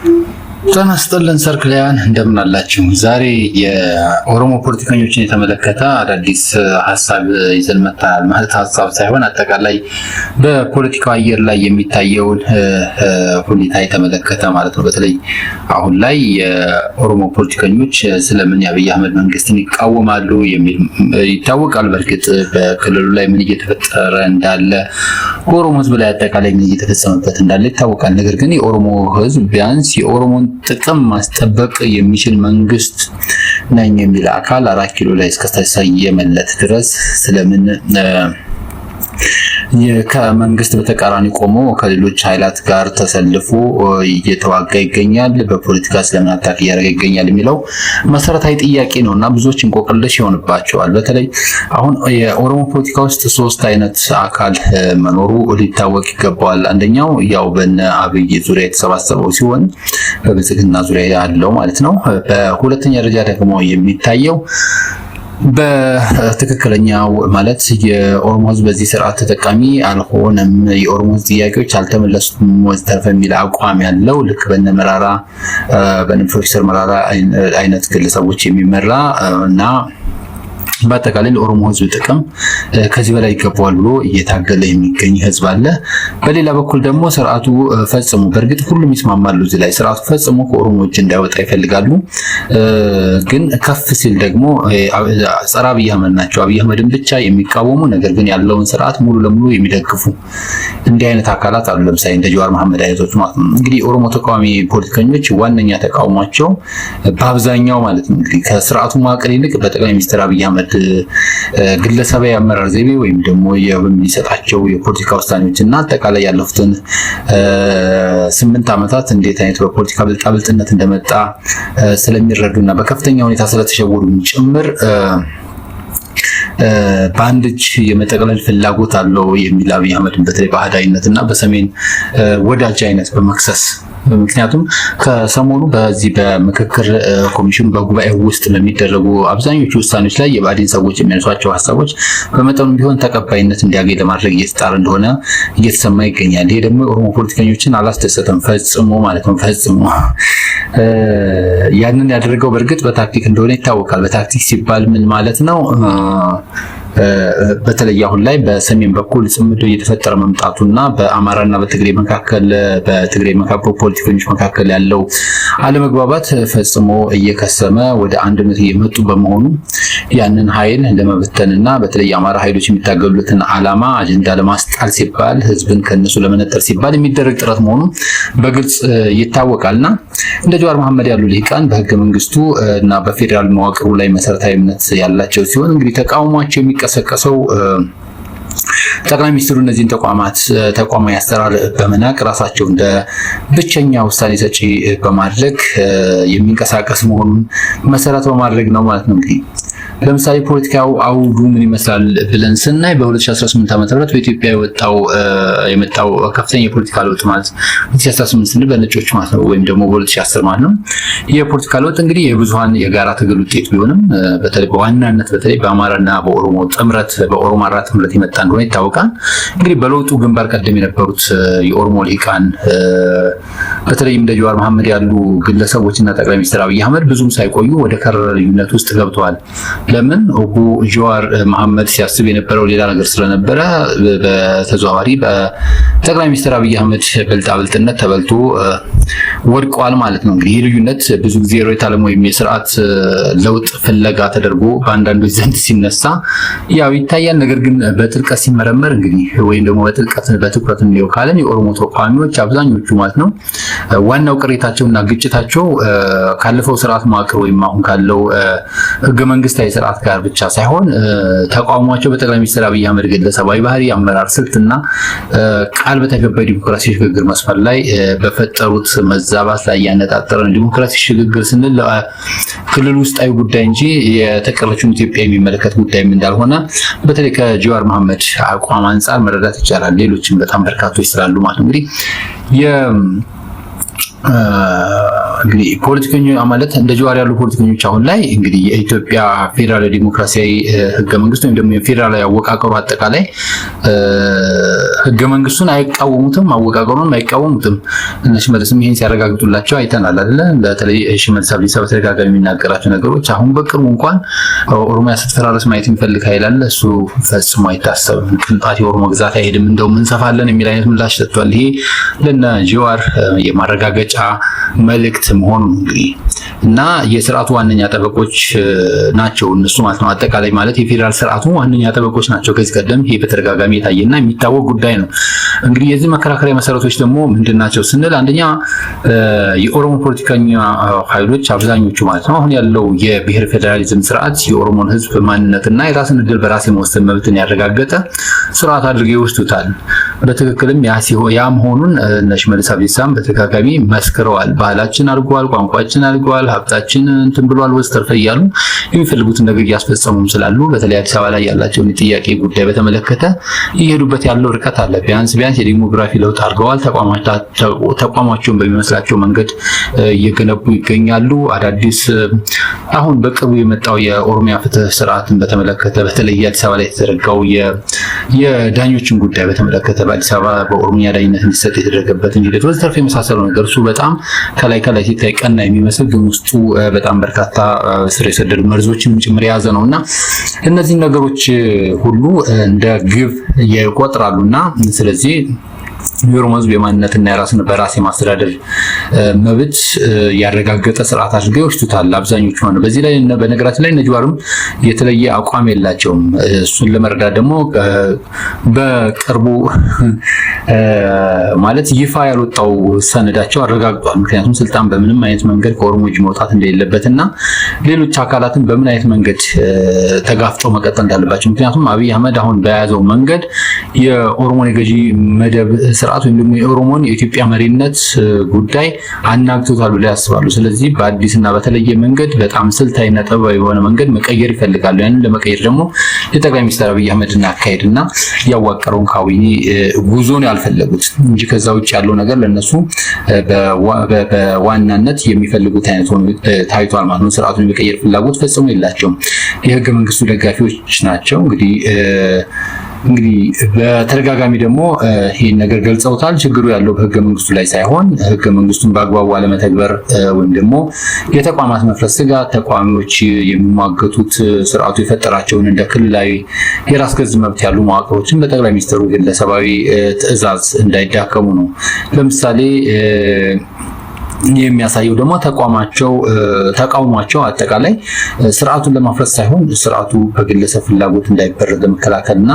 ጤና ይስጥልን ሰርክላያን እንደምን አላችሁ? ዛሬ የኦሮሞ ፖለቲከኞችን የተመለከተ አዳዲስ ሀሳብ ይዘን መጥተናል። ማለት ሀሳብ ሳይሆን አጠቃላይ በፖለቲካው አየር ላይ የሚታየውን ሁኔታ የተመለከተ ማለት ነው። በተለይ አሁን ላይ የኦሮሞ ፖለቲከኞች ስለምን የአብይ አህመድ መንግስትን ይቃወማሉ የሚል ይታወቃል። በእርግጥ በክልሉ ላይ ምን እየተፈጠረ እንዳለ፣ በኦሮሞ ህዝብ ላይ አጠቃላይ ምን እየተፈጸመበት እንዳለ ይታወቃል። ነገር ግን የኦሮሞ ህዝብ ቢያንስ የኦሮሞን ጥቅም ማስጠበቅ የሚችል መንግስት ነኝ የሚል አካል 4 ኪሎ ላይ እስከተሰየመለት ድረስ ስለምን ከመንግስት በተቃራኒ ቆሞ ከሌሎች ኃይላት ጋር ተሰልፎ እየተዋጋ ይገኛል፣ በፖለቲካ ስለምን አታክ እያደረገ ይገኛል የሚለው መሰረታዊ ጥያቄ ነውና ብዙዎች እንቆቅልሽ ይሆንባቸዋል። በተለይ አሁን የኦሮሞ ፖለቲካ ውስጥ 3 አይነት አካል መኖሩ ሊታወቅ ይገባዋል። አንደኛው ያው በነ አብይ ዙሪያ የተሰባሰበው ሲሆን በብልጽግና ዙሪያ ያለው ማለት ነው። በሁለተኛ ደረጃ ደግሞ የሚታየው በትክክለኛው ማለት የኦሮሞ ህዝብ በዚህ ስርዓት ተጠቃሚ አልሆነም፣ የኦሮሞ ህዝብ ጥያቄዎች አልተመለሱም ወዘተርፈ የሚል አቋም ያለው ልክ በነ ፕሮፌሰር መራራ አይነት ግለሰቦች የሚመራ እና በአጠቃላይ ለኦሮሞ ህዝብ ጥቅም ከዚህ በላይ ይገባዋል ብሎ እየታገለ የሚገኝ ህዝብ አለ። በሌላ በኩል ደግሞ ስርዓቱ ፈጽሞ በእርግጥ ሁሉም ይስማማሉ እዚህ ላይ ስርዓቱ ፈጽሞ ከኦሮሞ እጅ እንዳይወጣ ይፈልጋሉ። ግን ከፍ ሲል ደግሞ ጸረ አብይ አህመድ ናቸው፣ አብይ አህመድን ብቻ የሚቃወሙ ነገር ግን ያለውን ስርዓት ሙሉ ለሙሉ የሚደግፉ እንዲህ አይነት አካላት አሉ። ለምሳሌ እንደ ጀዋር መሐመድ አይነቶች ማለት ነው። እንግዲህ የኦሮሞ ተቃዋሚ ፖለቲከኞች ዋነኛ ተቃውሟቸው በአብዛኛው ማለት ነው እንግዲህ ከስርዓቱ መዋቅር ይልቅ በጠቅላይ ሚኒስትር አብይ አህመድ ግለሰባዊ አመራር ዘይቤ ወይም ደግሞ የሚሰጣቸው የፖለቲካ ውሳኔዎች እና አጠቃላይ ያለፉትን 8 ዓመታት እንዴት አይነት በፖለቲካ ብልጣብልጥነት እንደመጣ ስለሚረዱና በከፍተኛ ሁኔታ ስለተሸወዱ ጭምር በአንድ እጅ የመጠቅለል ፍላጎት አለው የሚል አብይ አህመድን በተለይ በአህዳይነት እና በሰሜን ወዳጅ አይነት በመክሰስ ምክንያቱም ከሰሞኑ በዚህ በምክክር ኮሚሽኑ በጉባኤ ውስጥ ለሚደረጉ አብዛኞቹ ውሳኔዎች ላይ የባዲን ሰዎች የሚያነሷቸው ሀሳቦች በመጠኑ ቢሆን ተቀባይነት እንዲያገኝ ለማድረግ እየተጣረ እንደሆነ እየተሰማ ይገኛል። ይሄ ደግሞ የኦሮሞ ፖለቲከኞችን አላስደሰተም ፈጽሞ ማለት ነው። ፈጽሞ ያንን ያደረገው በእርግጥ በታክቲክ እንደሆነ ይታወቃል። በታክቲክ ሲባል ምን ማለት ነው? በተለይ አሁን ላይ በሰሜን በኩል ጽምዶ እየተፈጠረ መምጣቱና በአማራና በትግሬ መካከል ፖለቲከኞች መካከል ያለው አለመግባባት ፈጽሞ እየከሰመ ወደ አንድነት እየመጡ በመሆኑ ያንን ኃይል ለመበተንና በተለይ የአማራ ኃይሎች የሚታገሉትን ዓላማ አጀንዳ ለማስጣል ሲባል ህዝብን ከነሱ ለመነጠር ሲባል የሚደረግ ጥረት መሆኑ በግልጽ ይታወቃልና እንደ ጀዋር መሐመድ ያሉ ልሂቃን በህገ መንግስቱ እና በፌዴራል መዋቅሩ ላይ መሰረታዊ እምነት ያላቸው ሲሆን እንግዲህ ተቃውሟቸው የሚቀሰቀሰው ጠቅላይ ሚኒስትሩ እነዚህን ተቋማዊ አሰራር በመናቅ ራሳቸው እንደ ብቸኛ ውሳኔ ሰጪ በማድረግ የሚንቀሳቀስ መሆኑን መሰረት በማድረግ ነው ማለት ነው። እንግዲህ ለምሳሌ ፖለቲካው አውዱ ምን ይመስላል ብለን ስናይ በ2018 ዓ.ም በኢትዮጵያ የመጣው ከፍተኛ የፖለቲካ ለውጥ ማለት 2018 ስንል በነጮች ማለት ነው ወይም ደግሞ በ2010 ማለት ነው። የፖለቲካ ለውጥ እንግዲህ የብዙሃን የጋራ ትግል ውጤት ቢሆንም በተለይ በዋናነት በተለይ በአማራና በኦሮሞ ጥምረት በኦሮማራ ጥምረት የመጣ እንደሆነ ይታወቃል። እንግዲህ በለውጡ ግንባር ቀደም የነበሩት የኦሮሞ ልሂቃን በተለይም እንደ ጀዋር መሐመድ ያሉ ግለሰቦችና ጠቅላይ ሚኒስትር አብይ አህመድ ብዙም ሳይቆዩ ወደ ከረረ ልዩነት ውስጥ ገብተዋል። ለምን? ጀዋር መሐመድ ሲያስብ የነበረው ሌላ ነገር ስለነበረ በተዘዋዋሪ በጠቅላይ ሚኒስትር አብይ አህመድ ብልጣብልጥነት ተበልቶ ወድቋል ማለት ነው። እንግዲህ ይህ ልዩነት ብዙ ጊዜ ሮይታ ዓለም ወይም የስርዓት ለውጥ ፍለጋ ተደርጎ በአንዳንዶች ዘንድ ሲነሳ ያው ይታያል። ነገር ግን በጥልቀት ሲመረመር እንግዲህ ወይም ደግሞ በትኩረት እንየው ካለን የኦሮሞ ተቃዋሚዎች አብዛኞቹ ማለት ነው ዋናው ቅሬታቸውና ግጭታቸው ካለፈው ስርዓት መዋቅር ወይም አሁን ካለው ህገ መንግስታዊ ስርዓት ጋር ብቻ ሳይሆን ተቃውሟቸው በጠቅላይ ሚኒስትር አብይ አህመድ ግለሰባዊ ባህሪ፣ አመራር ስልትና ቃል በተገባ ዲሞክራሲ ሽግግር መስመር ላይ በፈጠሩት መዛባት ላይ ያነጣጠረ ዲሞክራሲ ሽግግር ስንል ክልል ውስጣዊ ጉዳይ እንጂ የተቀረችውን ኢትዮጵያ የሚመለከት ጉዳይም እንዳልሆነ በተለይ ከጀዋር መሐመድ አቋም አንፃር መረዳት ይቻላል። ሌሎችም በጣም በርካቶች ስላሉ ማለት ነው። እንግዲህ እንግዲህ ፖለቲከኞች ማለት እንደ ጀዋር ያሉ ፖለቲከኞች አሁን ላይ እንግዲህ የኢትዮጵያ ፌዴራል ዲሞክራሲያዊ ህገ መንግስት ወይም ደግሞ የፌዴራላዊ አወቃቀሩ አጠቃላይ ህገ መንግስቱን አይቃወሙትም፣ አወቃቀሩን አይቃወሙትም። ሽመልስም ይሄን ሲያረጋግጡላቸው አይተናል አይደለ? በተለይ ሽመልስ አብዲሳ በተደጋጋሚ የሚናገራቸው ነገሮች አሁን በቅርቡ እንኳን ኦሮሚያ ስትፈራረስ ማየት የሚፈልግ ኃይል አለ፣ እሱ ፈጽሞ አይታሰብም፣ ቅንጣት የኦሮሞ ግዛት አይሄድም፣ እንደውም እንሰፋለን የሚል አይነት ምላሽ ሰጥቷል። ይሄ ለነ ጀዋር የማረጋገጫ መልእክት መሆኑ እንግዲህ እና የስርዓቱ ዋነኛ ጠበቆች ናቸው እነሱ ማለት ነው። አጠቃላይ ማለት የፌዴራል ስርዓቱ ዋነኛ ጠበቆች ናቸው። ከዚህ ቀደም ይሄ በተደጋጋሚ የታየና የሚታወቅ ጉዳይ ነው። እንግዲህ የዚህ መከራከሪያ መሰረቶች ደግሞ ምንድናቸው ስንል አንደኛ የኦሮሞ ፖለቲከኛ ኃይሎች አብዛኞቹ ማለት ነው አሁን ያለው የብሔር ፌዴራሊዝም ስርዓት የኦሮሞን ህዝብ ማንነትና የራስን ዕድል በራስ የመወሰን መብትን ያረጋገጠ ስርዓት አድርገው ይወስዱታል። በትክክልም ያ መሆኑን እነ ሽመልስ አብዲሳም በተደጋጋሚ መስክረዋል። ባህላችን አድጓል፣ ቋንቋችን አድጓል፣ ሀብታችን እንትን ብሏል ወዘተርፈ እያሉ የሚፈልጉትን ነገር እያስፈጸሙም ስላሉ በተለይ አዲስ አበባ ላይ ያላቸውን የጥያቄ ጉዳይ በተመለከተ እየሄዱበት ያለው ርቀት አለ። ቢያንስ የዲሞግራፊ ለውጥ አድርገዋል። ተቋማቸውን በሚመስላቸው መንገድ እየገነቡ ይገኛሉ። አዳዲስ አሁን በቅርቡ የመጣው የኦሮሚያ ፍትህ ስርዓትን በተመለከተ በተለይ አዲስ አበባ ላይ የተዘረጋው የዳኞችን ጉዳይ በተመለከተ በአዲስ አበባ በኦሮሚያ ዳኝነት እንዲሰጥ የተደረገበትን ሂደት ወዘተርፈ የመሳሰሉ ነገር እሱ በጣም ከላይ ሲታይ ቀና የሚመስል ግን ውስጡ በጣም በርካታ ስር የሰደዱ መርዞችን ጭምር የያዘ ነውና እነዚህ ነገሮች ሁሉ እንደ ግብ ይቆጥራሉና ስለዚህ የኦሮሞ ህዝብ የማንነትና የራስን በራስ የማስተዳደር መብት ያረጋገጠ ስርዓት አድርገው ይወስዱታል አብዛኞቹ ማለት ነው። በዚህ ላይ በነገራችን ላይ እነ ጀዋርም የተለየ አቋም የላቸውም። እሱን ለመረዳት ደግሞ በቅርቡ ማለት ይፋ ያልወጣው ሰነዳቸው አረጋግጧል። ምክንያቱም ስልጣን በምንም አይነት መንገድ ከኦሮሞ እጅ መውጣት እንደሌለበትና ሌሎች አካላትን በምን አይነት መንገድ ተጋፍጠው መቀጠል እንዳለባቸው ምክንያቱም አብይ አህመድ አሁን በያዘው መንገድ የኦሮሞን የገዢ መደብ ስርዓት ወይም ደግሞ የኦሮሞን የኢትዮጵያ መሪነት ጉዳይ አናግቶታል ብለው ያስባሉ። ስለዚህ በአዲስና በተለየ መንገድ በጣም ስልታዊና ጠባብ የሆነ መንገድ መቀየር ይፈልጋሉ። ያንን ለመቀየር ደግሞ የጠቅላይ ሚኒስትር አብይ አህመድን አካሄድና ያዋቀረውን ካቢኔ ጉዞ ነው ያልፈለጉት እንጂ ከዛ ውጭ ያለው ነገር ለነሱ በዋናነት የሚፈልጉት አይነት ሆኖ ታይቷል ማለት ነው። ስርዓቱን የመቀየር ፍላጎት ፈጽሞ የላቸውም። የህገ መንግስቱ ደጋፊዎች ናቸው። እንግዲህ በተደጋጋሚ ደግሞ ይሄን ነገር ገልጸውታል። ችግሩ ያለው በህገ መንግስቱ ላይ ሳይሆን ህገ መንግስቱን በአግባቡ አለመተግበር ወይም ደግሞ የተቋማት መፍረስ ስጋት ተቋሚዎች የሚሟገቱት ስርዓቱ የፈጠራቸውን እንደ ክልላዊ የራስ ገዝ መብት ያሉ መዋቅሮችን በጠቅላይ ሚኒስትሩ ግለሰባዊ ትዕዛዝ እንዳይዳከሙ ነው። ለምሳሌ የሚያሳየው ደግሞ ተቋማቸው አጠቃላይ ስርዓቱን ለማፍረስ ሳይሆን ስርዓቱ በግለሰብ ፍላጎት እንዳይበረድ ለመከላከልና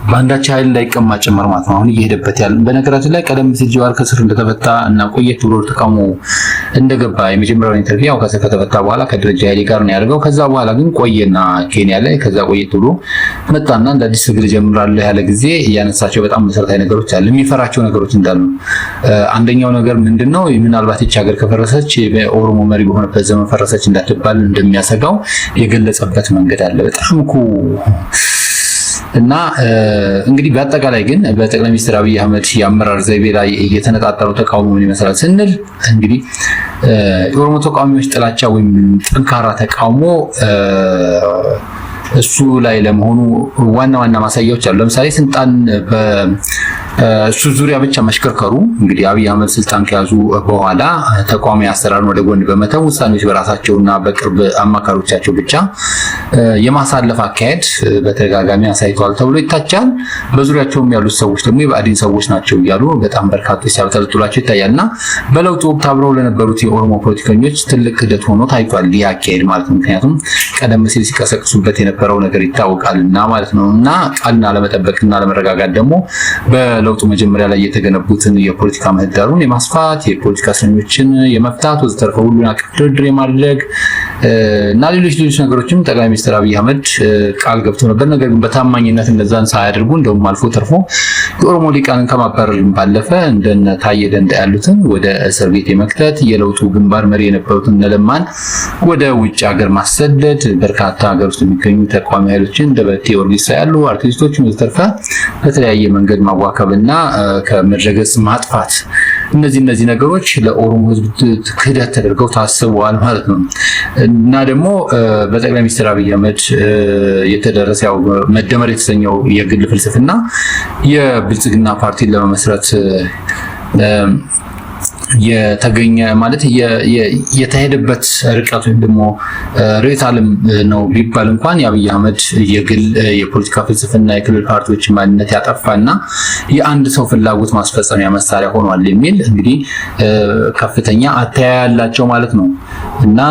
በአንዳች ኃይል እንዳይቀማ ጭምር ማለት ነው አሁን እየሄደበት ያለ። በነገራችን ላይ ቀደም ሲል ጀዋር ከስር እንደተፈታ እና ቆየት ብሎ ተቃውሞ እንደገባ የመጀመሪያው ኢንተርቪው ያው ከስር ከተፈታ በኋላ ከደረጃ ኃይሌ ጋር ነው ያደረገው። ከዛ በኋላ ግን ቆየና ኬንያ ላይ ከዛ ቆየት ብሎ መጣና እንደ አዲስ ትግል ጀምራለሁ ያለ ጊዜ እያነሳቸው በጣም መሰረታዊ ነገሮች አሉ፣ የሚፈራቸው ነገሮች እንዳሉ። አንደኛው ነገር ምንድነው ምናልባት እቺ ሀገር ከፈረሰች በኦሮሞ መሪ በሆነበት ዘመን ፈረሰች እንዳትባል እንደሚያሰጋው የገለጸበት መንገድ አለ በጣም እኮ እና እንግዲህ በአጠቃላይ ግን በጠቅላይ ሚኒስትር አብይ አህመድ የአመራር ዘይቤ ላይ እየተነጣጠሩ ተቃውሞ ምን ይመስላል ስንል እንግዲህ የኦሮሞ ተቃዋሚዎች ጥላቻ ወይም ጠንካራ ተቃውሞ እሱ ላይ ለመሆኑ ዋና ማሳያዎች አሉ። ለምሳሌ ስልጣን በእሱ ዙሪያ ብቻ መሽከርከሩ እንግዲህ አብይ አህመድ ስልጣን ከያዙ በኋላ ተቋሚ አሰራርን ወደ ጎን በመተው ውሳኔዎች በራሳቸውና በቅርብ አማካሪዎቻቸው ብቻ የማሳለፍ አካሄድ በተደጋጋሚ አሳይተዋል ተብሎ ይታቻል። በዙሪያቸውም ያሉት ሰዎች ደግሞ የባዕዲን ሰዎች ናቸው እያሉ በጣም በርካቶች ሲያብጠለጥሏቸው ይታያልና በለውጡ ወቅት አብረው ለነበሩት የኦሮሞ ፖለቲከኞች ትልቅ ክህደት ሆኖ ታይቷል ይህ አካሄድ ማለት ነው። ምክንያቱም ቀደም ሲል ሲቀሰቅሱበት የነበረው ነገር ይታወቃልና ማለት ነው። እና ቃልና ለመጠበቅና ለመረጋጋት ደግሞ በለውጡ መጀመሪያ ላይ የተገነቡትን የፖለቲካ ምህዳሩን የማስፋት የፖለቲካ እስረኞችን የመፍታት ወዘተርፈ ሁሉን አቀፍ ድርድር የማድረግ እና ሌሎች ነገሮችም ጠቅላይ ሚኒስትር አብይ አህመድ ቃል ገብተው ነበር። ነገር ግን በታማኝነት እነዛን ሳያደርጉ እንደውም አልፎ ተርፎ የኦሮሞ ሊቃንን ከማባረርም ባለፈ እንደነ ታዬ ደንዳ ያሉትን ወደ እስር ቤት የመክተት የለውጡ ግንባር መሪ የነበሩትን ነለማን ወደ ውጭ ሀገር ማሰደድ በርካታ ሀገር ውስጥ የሚገኙ ተቋሚ ኃይሎችን እንደ በቴ ኦርጊሳ ያሉ አርቲስቶችን ወዘተርፈ በተለያየ መንገድ ማዋከብና ከመድረገጽ ማጥፋት እነዚህ ነገሮች ለኦሮሞ ህዝብ ክህደት ተደርገው ታስበዋል ማለት ነው። እና ደግሞ በጠቅላይ ሚኒስትር አብይ አህመድ የተደረሰ ያው መደመር የተሰኘው የግል ፍልስፍና የብልጽግና ፓርቲን ለመመስረት የተገኘ ማለት የተሄደበት ርቀት ወይም ደግሞ ርዕዮተ ዓለም ነው ቢባል እንኳን የአብይ አህመድ የግል የፖለቲካ ፍልስፍና የክልል ፓርቲዎች ማንነት ያጠፋና የአንድ ሰው ፍላጎት ማስፈጸሚያ መሳሪያ ሆኗል የሚል እንግዲህ ከፍተኛ አተያይ ያላቸው ማለት ነው። እና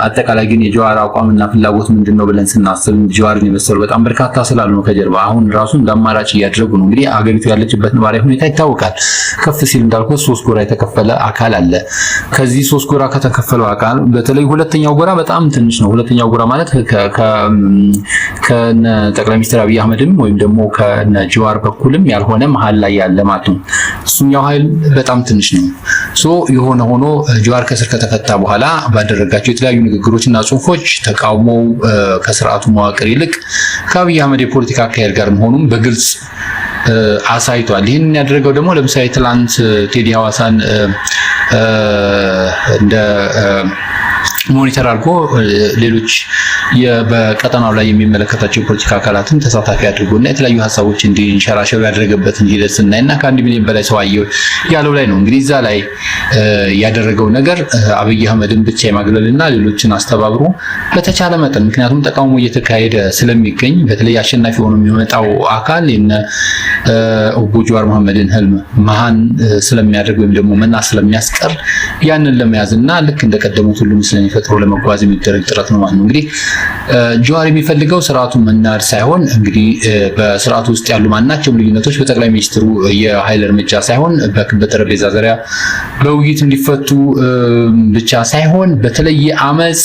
አጠቃላይ ግን የጀዋር አቋምና ፍላጎት ምንድነው ብለን ስናስብ ጀዋርን የመሰሉ በጣም በርካታ ስላሉ ነው ከጀርባ አሁን ራሱ እንዳማራጭ እያደረጉ ነው። እንግዲህ አገሪቱ ያለችበት ነባራዊ ሁኔታ ይታወቃል። ከፍ ሲል እንዳልኩት 3 ጎራ የተከፈለ አካል አለ። ከዚህ 3 ጎራ ከተከፈለው አካል በተለይ ሁለተኛው ጎራ በጣም ትንሽ ነው። ሁለተኛው ጎራ ማለት ከነ ጠቅላይ ሚኒስትር አብይ አህመድም ወይም ደግሞ ከነ ጀዋር በኩልም ያልሆነ መሃል ላይ ያለ ማለት ነው። እሱኛው ኃይል በጣም ትንሽ ነው። የሆነ ሆኖ ጀዋር ከስር ከተፈታ በኋላ ባደረጋቸው የተለያዩ ንግግሮችና ጽሁፎች ተቃውሞው ከስርዓቱ መዋቅር ይልቅ ከአብይ አህመድ የፖለቲካ አካሄድ ጋር መሆኑን በግልጽ አሳይቷል። ይህንን ያደረገው ደግሞ ለምሳሌ ትላንት ቴዲ ሐዋሳን እንደ ሞኒተር አድርጎ ሌሎች በቀጠናው ላይ የሚመለከታቸው የፖለቲካ አካላትን ተሳታፊ አድርጎና የተለያዩ ሀሳቦች እንዲንሸራሸሩ ያደረገበትን ሂደት ስናይና ከ1 ሚሊዮን በላይ ሰው ያለው ላይ ነው። እንግዲህ እዛ ላይ ያደረገው ነገር አብይ አህመድን ብቻ የማግለልና ሌሎችን አስተባብሮ በተቻለ መጠን ምክንያቱም ተቃውሞ እየተካሄደ ስለሚገኝ በተለይ አሸናፊ ሆኖ የሚመጣው አካል የነ ኦቦ ጀዋር መሐመድን ህልም መሃን ስለሚያደርግ ወይም ደግሞ መና ስለሚያስቀር ያንን ለመያዝና ልክ እንደቀደሙት ሁሉ ስለሚፈጥሩ ለመጓዝ የሚደረግ ጥረት ነው ማለት ነው። እንግዲህ ጀዋር የሚፈልገው ስርዓቱን መናድ ሳይሆን እንግዲህ በስርዓቱ ውስጥ ያሉ ማናቸውም ልዩነቶች በጠቅላይ ሚኒስትሩ የኃይል እርምጃ ሳይሆን በጠረጴዛ ዙሪያ በውይይት እንዲፈቱ ብቻ ሳይሆን በተለየ አመጽ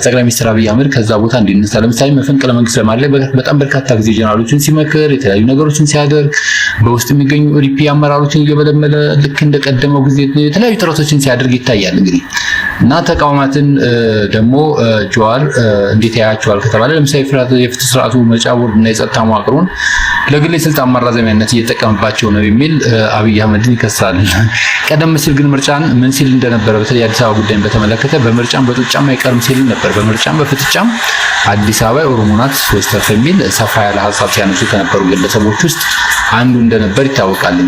ጠቅላይ ሚኒስትር አብይ አህመድ ከዛ ቦታ እንዲነሳ ለምሳሌ መፈንቅለ መንግስት ለማድረግ በጣም በርካታ ጊዜ ጀነራሎችን ሲመክር የተለያዩ ነገሮችን ሲያደርግ በውስጥ የሚገኙ ሪፒ አመራሮችን እየበለመለ ልክ እንደቀደመው ጊዜ የተለያዩ ጥረቶችን ሲያደርግ ይታያል። እንግዲህ እና ተቃውማትን ደግሞ ጀዋር እንዴት ያያቸዋል ከተባለ ለምሳሌ የፍትህ ስርዓቱ ምርጫ ቦርድና የጸጥታ መዋቅሩን ለግል የስልጣን ማራዘሚያነት እየተጠቀመባቸው ነው የሚል አብይ አህመድን ይከሳል። ቀደም ሲል ግን ምርጫን ምን ሲል እንደነበረ በተለይ አዲስ አበባ ጉዳይን በተመለከተ በምርጫም በጡጫም አይቀርም ሲል ነበር። በምርጫም በፍትጫም አዲስ አበባ የኦሮሞ ናት ወስተፍ የሚል ሰፋ ያለ ሀሳብ ሲያነሱ ከነበሩ ግለሰቦች ውስጥ አንዱ እንደነበር ይታወቃል።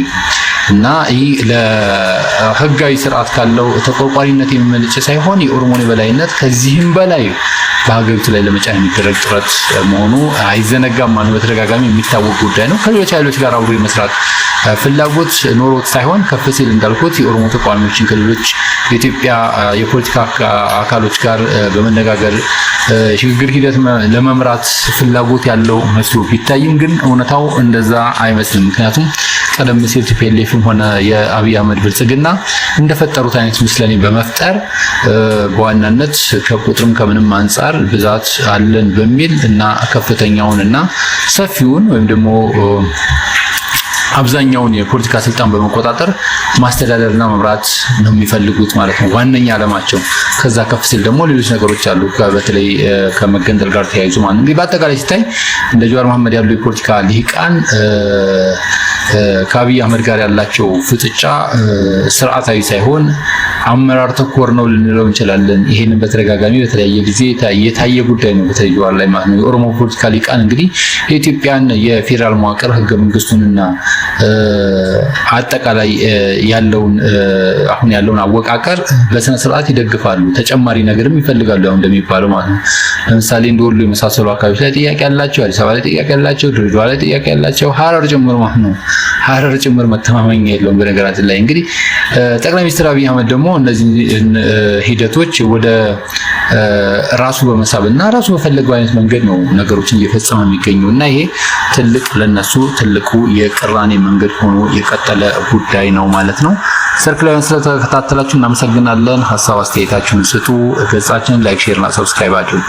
እና ይህ ለህጋዊ ስርዓት ካለው ተቆርቋሪነት የሚመነጭ ሳይሆን የኦሮሞን የበላይነት ከዚህም በላይ በሀገሪቱ ላይ ለመጫን የሚደረግ ጥረት መሆኑ አይዘነጋም ማለት በተደጋጋሚ የሚታወቅ ጉዳይ ነው። ከሌሎች ኃይሎች ጋር አብሮ የመስራት ፍላጎት ኖሮት ሳይሆን ከፍ ሲል እንዳልኩት የኦሮሞ ተቃዋሚዎችን ከሌሎች የኢትዮጵያ የፖለቲካ አካሎች ጋር በመነጋገር ሽግግር ሂደት ለመምራት ፍላጎት ያለው መስሎ ቢታይም ግን እውነታው እንደዛ አይመስልም። ምክንያቱም ቀደም ሲል ቲፒኤልኤፍም ሆነ የአብይ አህመድ ብልጽግና እንደፈጠሩት አይነት ምስለኔ በመፍጠር በዋናነት ከቁጥርም ከምንም አንጻር ብዛት አለን በሚል እና ከፍተኛውን እና ሰፊውን ወይም ደግሞ አብዛኛውን የፖለቲካ ስልጣን በመቆጣጠር ማስተዳደርና መምራት ነው የሚፈልጉት ማለት ነው ዋነኛ ዓላማቸው። ከዛ ከፍ ሲል ደግሞ ሌሎች ነገሮች አሉ በተለይ ከመገንጠል ጋር ተያይዞ ማለት ነው። እንግዲህ በአጠቃላይ ሲታይ እንደ ጀዋር መሐመድ ያሉ የፖለቲካ ልሂቃን ከአብይ አህመድ ጋር ያላቸው ፍጥጫ ስርዓታዊ ሳይሆን አመራር ተኮር ነው ልንለው እንችላለን። ይሄንን በተደጋጋሚ በተለያየ ጊዜ የታየ ጉዳይ ነው በተለይ ጀዋር ላይ ማለት ነው። የኦሮሞ ፖለቲካ ልሂቃን እንግዲህ የኢትዮጵያን የፌዴራል መዋቅር ህገ መንግስቱንና አጠቃላይ ያለውን አሁን ያለውን አወቃቀር በስነ ስርዓት ይደግፋሉ። ተጨማሪ ነገርም ይፈልጋሉ ያው እንደሚባለው ማለት ነው። ለምሳሌ እንደ ወሎ የመሳሰሉ አካባቢዎች ላይ ጥያቄ ያላቸው፣ አዲስ አበባ ላይ ጥያቄ ያላቸው፣ ድሬዳዋ ላይ ጥያቄ ያላቸው፣ ሐረር ጭምር ማለት ነው። ሐረር ጭምር መተማመኛ የለውም በነገራችን ላይ። እንግዲህ ጠቅላይ ሚኒስትር አብይ አህመድ ደግሞ እነዚህ ሂደቶች ወደ ራሱ በመሳብና ራሱ በፈለገው አይነት መንገድ ነው ነገሮችን እየፈጸመ የሚገኘው እና ይሄ ትልቅ ለነሱ ትልቁ የቅራኔ መንገድ ሆኖ የቀጠለ ጉዳይ ነው ማለት ነው። ሰርክላውን ስለተከታተላችሁ እናመሰግናለን። ሀሳብ አስተያየታችሁን ስጡ። ገጻችንን ላይክ፣ ሼር እና ሰብስክራይብ አድርጉ።